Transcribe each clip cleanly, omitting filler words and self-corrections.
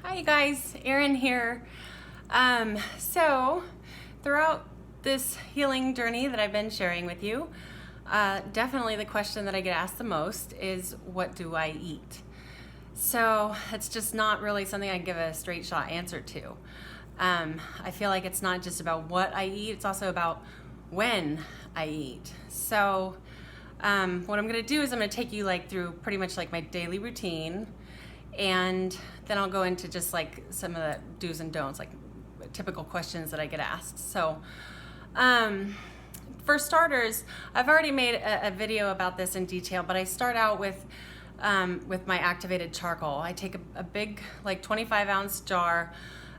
Hi you guys, Erin here. So throughout this healing journey that I've been sharing with you, definitely the question that I get asked the most is, what do I eat? So it's just not really something I give a straight shot answer to. I feel like it's not just about what I eat, it's also about when I eat. So what I'm gonna do is I'm gonna take you through pretty much my daily routine, and then I'll go into just some of the do's and don'ts, typical questions that I get asked. So for starters, I've already made a video about this in detail, but I start out with my activated charcoal. I take a big 25-ounce jar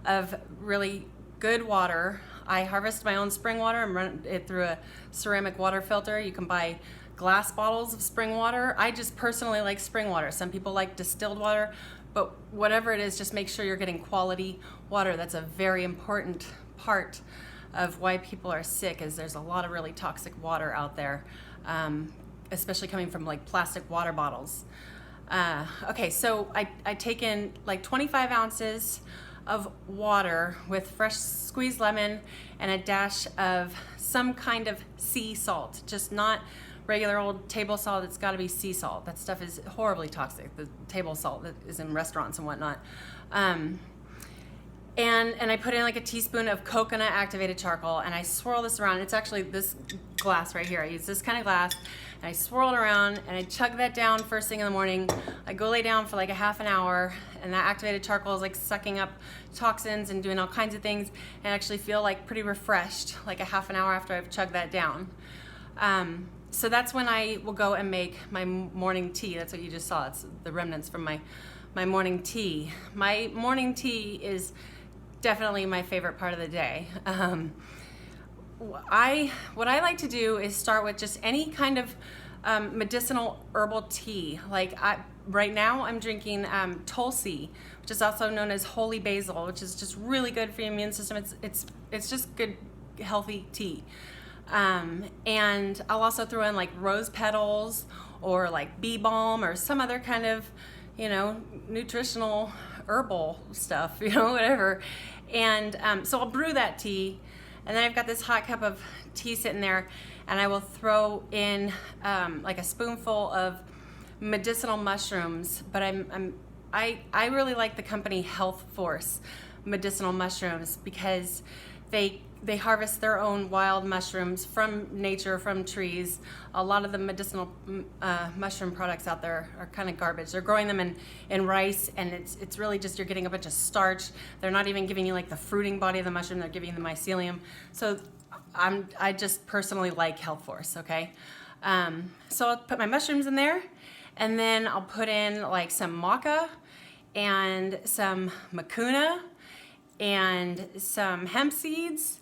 of really good water. I harvest my own spring water and run it through a ceramic water filter. You can buy glass bottles of spring water. I just personally like spring water. Some people like distilled water, but whatever it is, just make sure you're getting quality water. That's a very important part of why people are sick, is there's a lot of really toxic water out there, especially coming from plastic water bottles. Okay, so I take in 25 ounces of water with fresh squeezed lemon and a dash of some kind of sea salt, just not regular old table salt. It's got to be sea salt. That stuff is horribly toxic, the table salt that is in restaurants and whatnot. And I put in a teaspoon of coconut activated charcoal, and I swirl this around. It's actually this glass right here. I use this kind of glass, and I swirl it around, and I chug that down first thing in the morning. I go lay down for a half an hour, and that activated charcoal is sucking up toxins and doing all kinds of things, and I actually feel pretty refreshed a half an hour after I've chugged that down. So that's when I will go and make my morning tea. That's what you just saw. It's the remnants from my morning tea. My morning tea is definitely my favorite part of the day. What I like to do is start with just any kind of medicinal herbal tea. Right now I'm drinking Tulsi, which is also known as holy basil, which is just really good for your immune system. It's just good, healthy tea. And I'll also throw in rose petals or bee balm or some other kind of, nutritional herbal stuff, whatever. And so I'll brew that tea, and then I've got this hot cup of tea sitting there, and I will throw in a spoonful of medicinal mushrooms. But I really like the company Health Force medicinal mushrooms, because they harvest their own wild mushrooms from nature, from trees. A lot of the medicinal mushroom products out there are kind of garbage. They're growing them in rice, and it's really just, you're getting a bunch of starch. They're not even giving you the fruiting body of the mushroom. They're giving you the mycelium. So I just personally like Health Force, okay? So I'll put my mushrooms in there, and then I'll put in some maca and some mucuna and some hemp seeds,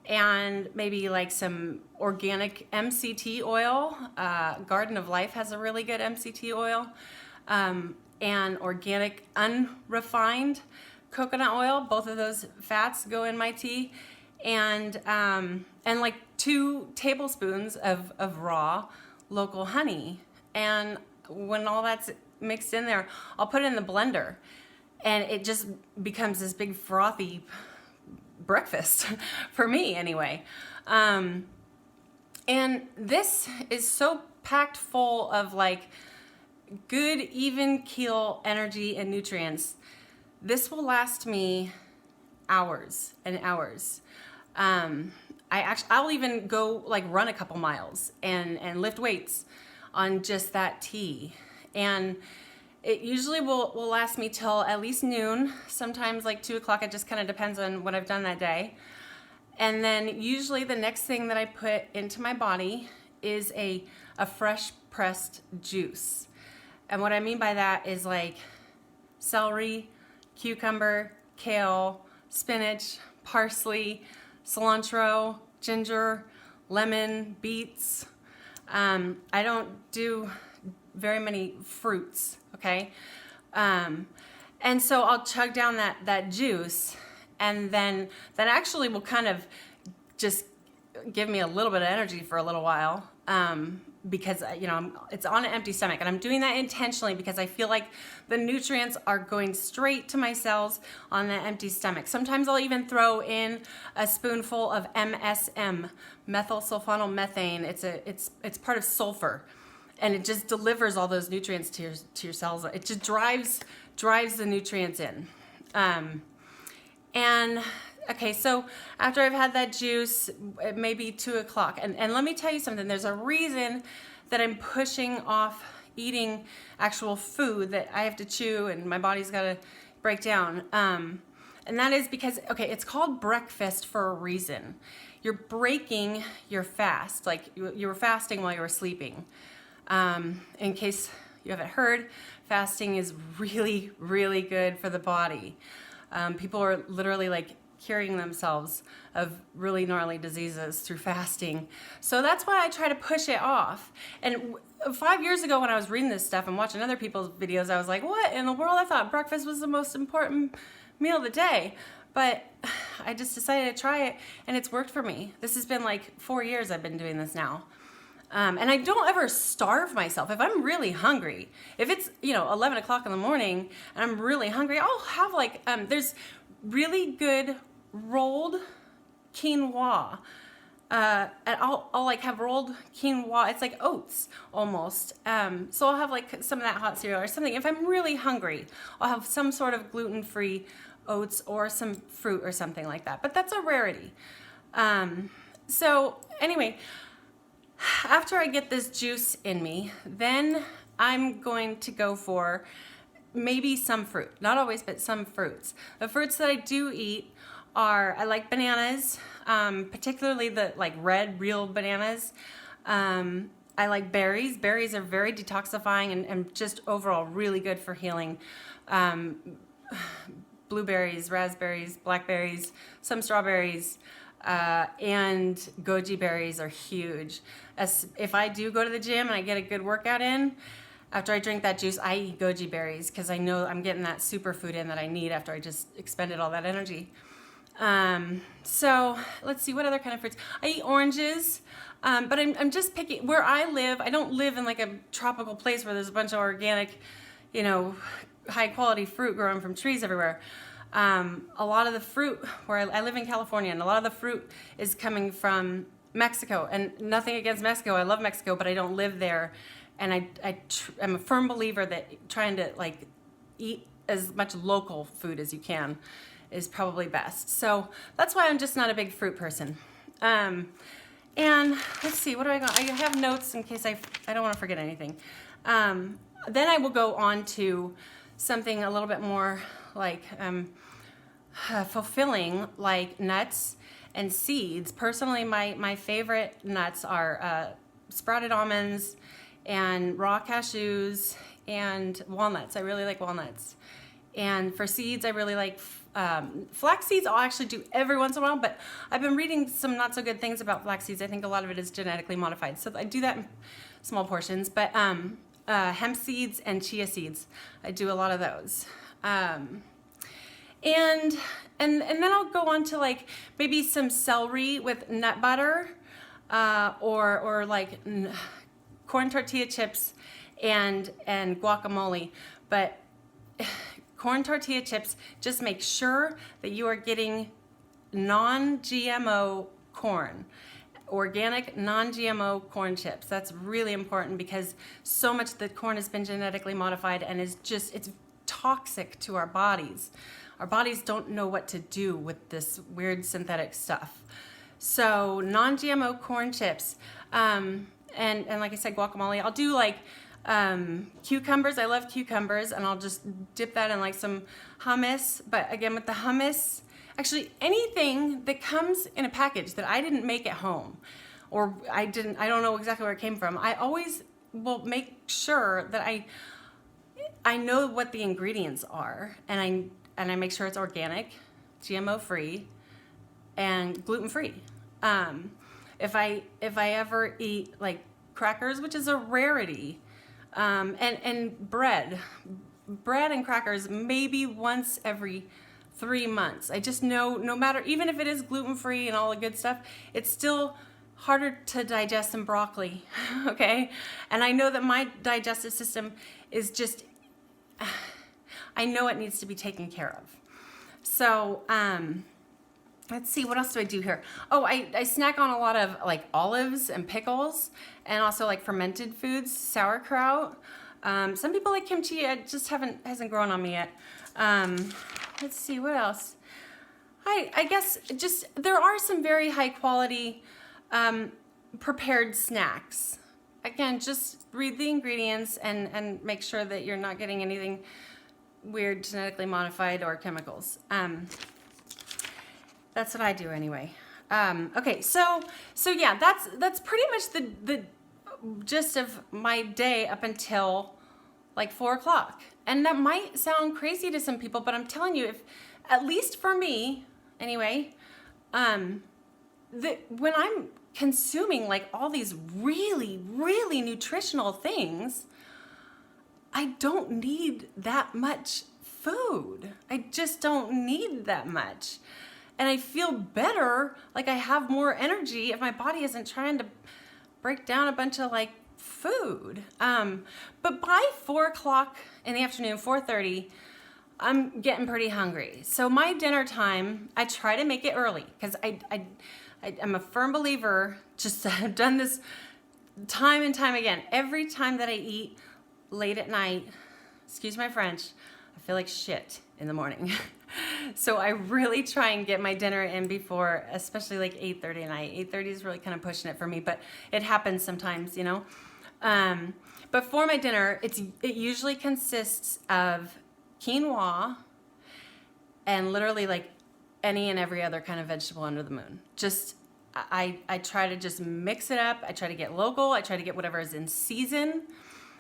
and maybe some organic MCT oil. Garden of Life has a really good MCT oil, and organic unrefined coconut oil. Both of those fats go in my tea, and 2 tablespoons of raw local honey. And when all that's mixed in there, I'll put it in the blender, and it just becomes this big frothy breakfast for me anyway. And this is so packed full of good, even keel energy and nutrients. This will last me hours and hours. I'll even go run a couple miles and lift weights on just that tea. And it usually will last me till at least noon, sometimes 2 o'clock. It just kind of depends on what I've done that day. And then usually the next thing that I put into my body is a fresh pressed juice. And what I mean by that is celery, cucumber, kale, spinach, parsley, cilantro, ginger, lemon, beets. I don't do very many fruits, okay? And so I'll chug down that juice, and then that actually will kind of just give me a little bit of energy for a little while. because it's on an empty stomach, and I'm doing that intentionally because I feel like the nutrients are going straight to my cells on the empty stomach. Sometimes I'll even throw in a spoonful of MSM, methyl sulfonyl-methane. It's part of sulfur, and it just delivers all those nutrients to your cells. It just drives the nutrients in. And okay, so after I've had that juice, it may be 2 o'clock. And let me tell you something, there's a reason that I'm pushing off eating actual food that I have to chew and my body's got to break down. And that is because, okay, it's called breakfast for a reason. You're breaking your fast, like you were fasting while you were sleeping. In case you haven't heard, fasting is really, really good for the body. People are literally like curing themselves of really gnarly diseases through fasting. So that's why I try to push it off. And 5 years ago when I was reading this stuff and watching other people's videos, I was like, what in the world? I thought breakfast was the most important meal of the day. But I just decided to try it, and it's worked for me. This has been like 4 years I've been doing this now. And I don't ever starve myself. If I'm really hungry, if it's 11 o'clock in the morning and I'm really hungry, I'll have like there's really good rolled quinoa. And I'll like have rolled quinoa. It's like oats almost. So I'll have like some of that hot cereal or something. If I'm really hungry, I'll have some sort of gluten-free oats or some fruit or something like that. But that's a rarity. So anyway, after I get this juice in me, then I'm going to go for maybe some fruit. Not always, but some fruits. The fruits that I do eat are, I like bananas, particularly the like red, real bananas. I like berries. Berries are very detoxifying and just overall really good for healing. Blueberries, raspberries, blackberries, some strawberries, and goji berries are huge. If I do go to the gym and I get a good workout in, after I drink that juice, I eat goji berries because I know I'm getting that superfood in that I need after I just expended all that energy. So let's see, what other kind of fruits? I eat oranges, but I'm just picking, where I live, I don't live in like a tropical place where there's a bunch of organic, high quality fruit growing from trees everywhere. A lot of the fruit, where I live in California, and a lot of the fruit is coming from Mexico. And nothing against Mexico, I love Mexico, but I don't live there. And I'm a firm believer that trying to like eat as much local food as you can is probably best. So that's why I'm just not a big fruit person. And let's see, what do I got? I have notes in case I don't want to forget anything. Then I will go on to something a little bit more like fulfilling, like nuts and seeds. Personally, my favorite nuts are sprouted almonds and raw cashews and walnuts. I really like walnuts. And for seeds, I really like flax seeds. I'll actually do every once in a while, but I've been reading some not so good things about flax seeds. I think a lot of it is genetically modified, so I do that in small portions. But hemp seeds and chia seeds, I do a lot of those. And then I'll go on to like maybe some celery with nut butter, or like corn tortilla chips and guacamole. But corn tortilla chips, just make sure that you are getting non-GMO corn, organic non-GMO corn chips. That's really important because so much of the corn has been genetically modified and it's toxic to our bodies. Our bodies don't know what to do with this weird synthetic stuff. So non-GMO corn chips, and like I said, guacamole. I'll do like cucumbers. I love cucumbers, and I'll just dip that in like some hummus. But again, with the hummus, actually anything that comes in a package that I didn't make at home, or I don't know exactly where it came from, I always will make sure that I know what the ingredients are, and I make sure it's organic, GMO free, and gluten free. If I ever eat like crackers, which is a rarity, and bread and crackers maybe once every 3 months. I just know, no matter, even if it is gluten free and all the good stuff, it's still harder to digest than broccoli, okay? And I know that my digestive system is just, I know it needs to be taken care of. So, let's see, what else do I do here? Oh, I snack on a lot of like olives and pickles, and also like fermented foods, sauerkraut. Some people like kimchi. It just hasn't grown on me yet. Let's see, what else? I guess just there are some very high quality prepared snacks. Again, just read the ingredients and make sure that you're not getting anything weird, genetically modified, or chemicals. That's what I do anyway. Okay, so yeah, that's pretty much the gist of my day up until like 4 o'clock. And that might sound crazy to some people, but I'm telling you, if at least for me anyway, when I'm consuming like all these really, really nutritional things, I don't need that much food. I just don't need that much. And I feel better, like I have more energy if my body isn't trying to break down a bunch of like food. But by 4 o'clock in the afternoon, 4:30, I'm getting pretty hungry. So my dinner time, I try to make it early because I'm a firm believer, just I've done this time and time again. Every time that I eat late at night, excuse my French, I feel like shit in the morning. So I really try and get my dinner in before, especially like 8:30 at night. 8:30 is really kind of pushing it for me, but it happens sometimes, you know. But for my dinner, it usually consists of quinoa and literally like any and every other kind of vegetable under the moon. Just I try to just mix it up. I try to get local. I try to get whatever is in season.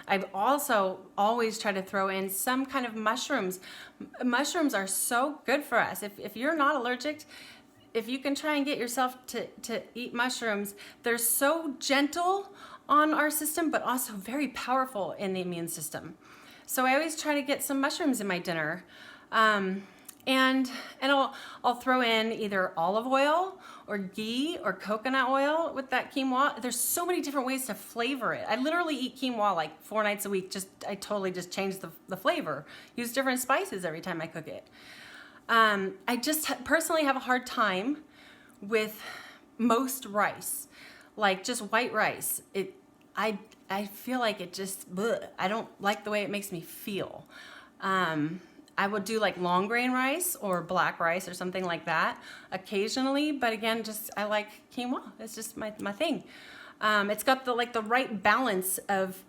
I've also always tried to throw in some kind of mushrooms. Mushrooms are so good for us. If you're not allergic, if you can try and get yourself to eat mushrooms, they're so gentle on our system, but also very powerful in the immune system. So I always try to get some mushrooms in my dinner. And I'll throw in either olive oil or ghee or coconut oil with that quinoa. There's so many different ways to flavor it. I literally eat quinoa like 4 nights a week. I totally just change the flavor. Use different spices every time I cook it. I just personally have a hard time with most rice, like just white rice. I feel like it just, bleh. I don't like the way it makes me feel. I would do like long grain rice or black rice or something like that occasionally, but again, I like quinoa. It's just my thing. It's got the right balance of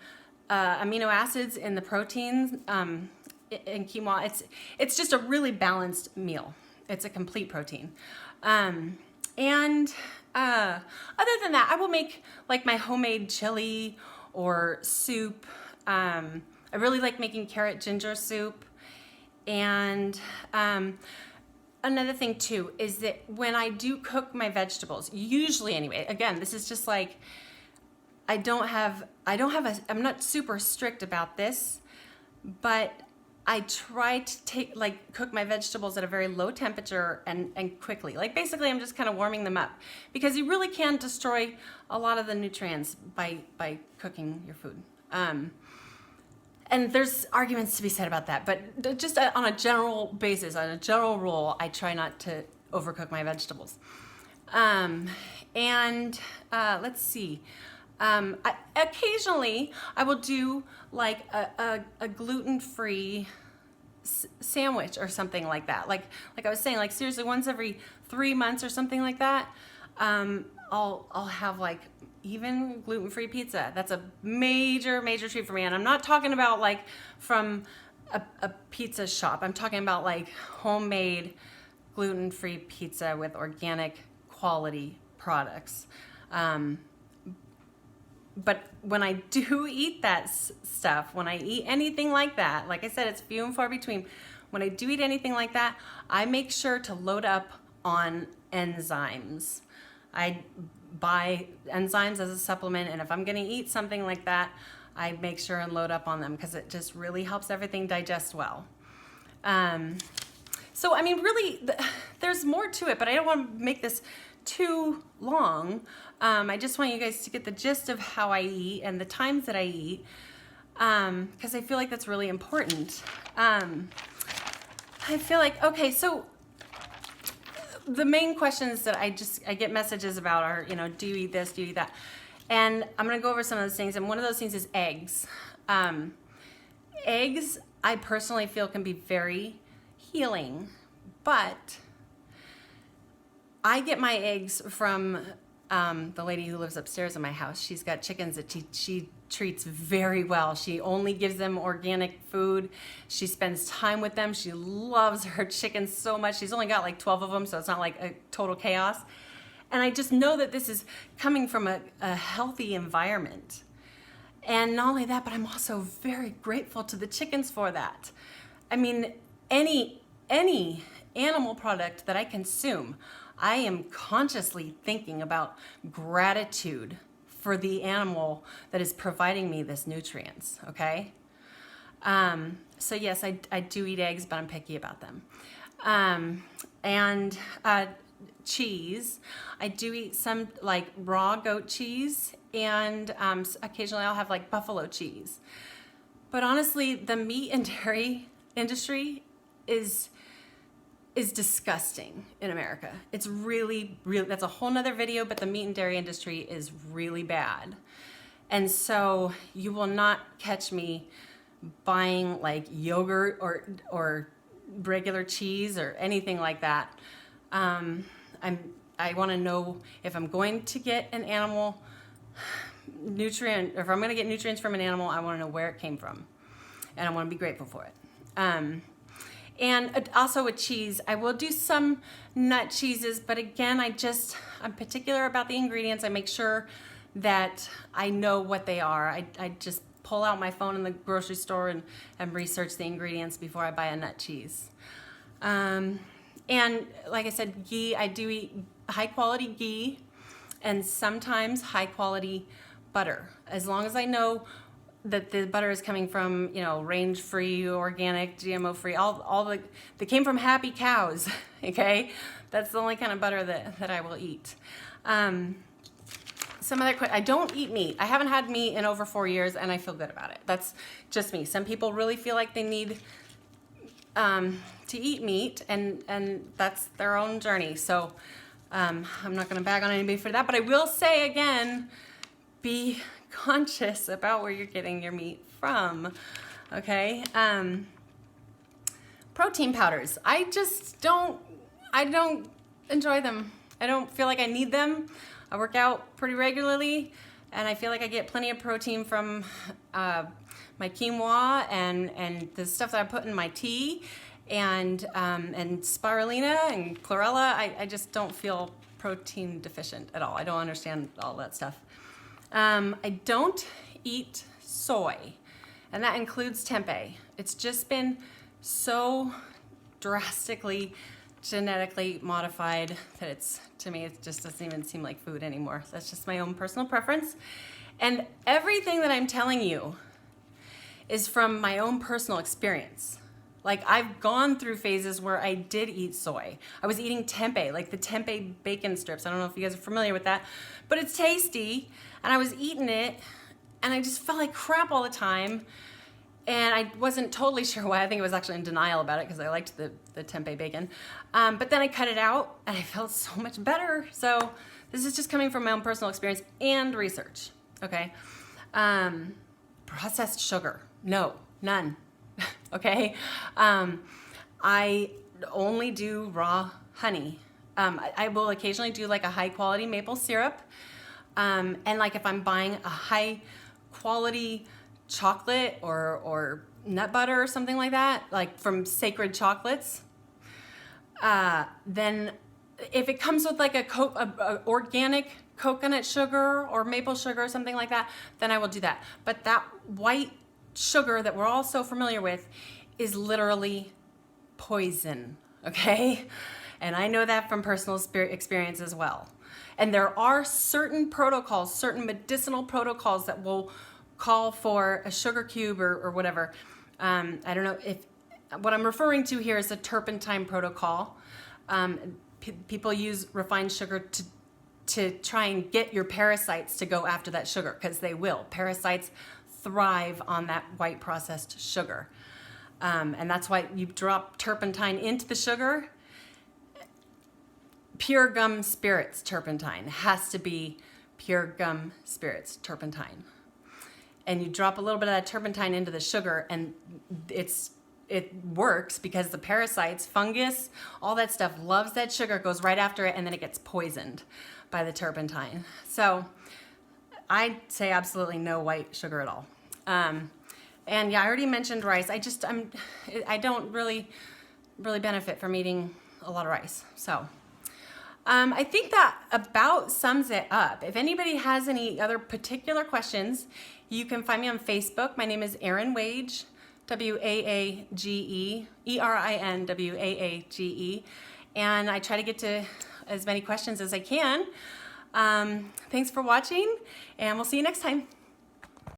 amino acids in the proteins in quinoa. It's just a really balanced meal. It's a complete protein. And other than that, I will make like my homemade chili or soup. I really like making carrot ginger soup. And another thing too is that when I do cook my vegetables, usually anyway, again, this is just like, I'm not super strict about this, but I try to cook my vegetables at a very low temperature and quickly. Like basically I'm just kind of warming them up because you really can destroy a lot of the nutrients by cooking your food. And there's arguments to be said about that, but just on a general basis, on a general rule, I try not to overcook my vegetables. Let's see. Occasionally, I will do like a gluten-free sandwich or something like that. Like I was saying, like seriously, once every 3 months or something like that, I'll have like even gluten-free pizza. That's a major treat for me. And I'm not talking about like from a pizza shop. I'm talking about like homemade gluten-free pizza with organic quality products. But when I do eat that stuff, when I eat anything like that, like I said, it's few and far between. When I do eat anything like that, I make sure to load up on enzymes. I buy enzymes as a supplement, and if I'm going to eat something like that, I make sure and load up on them because it just really helps everything digest well. So, I mean, really, there's more to it, but I don't want to make this too long. I just want you guys to get the gist of how I eat and the times that I eat, because I feel like that's really important. I feel like, okay, so the main questions that I get messages about are, you know, do you eat this, do you eat that? And I'm gonna go over some of those things, and one of those things is eggs. Eggs, I personally feel can be very healing, but I get my eggs from the lady who lives upstairs in my house. She's got chickens that she treats very well. She only gives them organic food. She spends time with them. She loves her chickens so much. She's only got like 12 of them, so it's not like a total chaos. And I just know that this is coming from a healthy environment. And not only that, but I'm also very grateful to the chickens for that. I mean, any animal product that I consume, I am consciously thinking about gratitude for the animal that is providing me this nutrients, okay? So yes, I do eat eggs, but I'm picky about them. And cheese, I do eat some like raw goat cheese, and occasionally I'll have like buffalo cheese. But honestly, the meat and dairy industry is disgusting in America. It's really, that's a whole nother video, but the meat and dairy industry is really bad. And so you will not catch me buying like yogurt or regular cheese or anything like that. I want to know if I'm going to get an animal nutrient, or if I'm going to get nutrients from an animal, I want to know where it came from, and I want to be grateful for it. And also with cheese, I will do some nut cheeses, but again, I'm particular about the ingredients. I make sure that I know what they are. I just pull out my phone in the grocery store and research the ingredients before I buy a nut cheese. And like I said, ghee, I do eat high quality ghee and sometimes high quality butter. As long as I know that the butter is coming from, you know, range-free, organic, GMO-free, all they came from happy cows, okay? That's the only kind of butter that I will eat. Some other I don't eat meat. I haven't had meat in over 4 years, and I feel good about it. That's just me. Some people really feel like they need to eat meat, and that's their own journey. So I'm not going to bag on anybody for that, but I will say again, be conscious about where you're getting your meat from, okay? Protein powders, I don't enjoy them. I don't feel like I need them. I work out pretty regularly, and I feel like I get plenty of protein from my quinoa and the stuff that I put in my tea, and spirulina and chlorella. I just don't feel protein deficient at all. I don't understand all that stuff. I don't eat soy, and that includes tempeh. It's just been so drastically genetically modified that to me, it just doesn't even seem like food anymore. That's just my own personal preference. And everything that I'm telling you is from my own personal experience. Like, I've gone through phases where I did eat soy. I was eating tempeh, like the tempeh bacon strips. I don't know if you guys are familiar with that, but it's tasty. And I was eating it, and I just felt like crap all the time. And I wasn't totally sure why. I think I was actually in denial about it because I liked the tempeh bacon. But then I cut it out, and I felt so much better. So this is just coming from my own personal experience and research, okay? Processed sugar, no, none. Okay, I only do raw honey. I will occasionally do like a high quality maple syrup, and like if I'm buying a high quality chocolate or nut butter or something like that, like from Sacred Chocolates, then if it comes with like a organic coconut sugar or maple sugar or something like that, then I will do that. But that white sugar that we're all so familiar with is literally poison, okay? And I know that from personal experience as well. And there are certain protocols, certain medicinal protocols that will call for a sugar cube or whatever. I don't know if what I'm referring to here is the turpentine protocol. People use refined sugar to try and get your parasites to go after that sugar, because they will. Parasites thrive on that white processed sugar. And that's why you drop turpentine into the sugar. Pure gum spirits turpentine has to be pure gum spirits turpentine. And you drop a little bit of that turpentine into the sugar, and it works because the parasites, fungus, all that stuff loves that sugar, goes right after it, and then it gets poisoned by the turpentine. So I'd say absolutely no white sugar at all. And yeah, I already mentioned rice. I don't really benefit from eating a lot of rice. So I think that about sums it up. If anybody has any other particular questions, you can find me on Facebook. My name is Erin Wage, W-A-A-G-E, E-R-I-N, W-A-A-G-E. And I try to get to as many questions as I can. Thanks for watching, and we'll see you next time.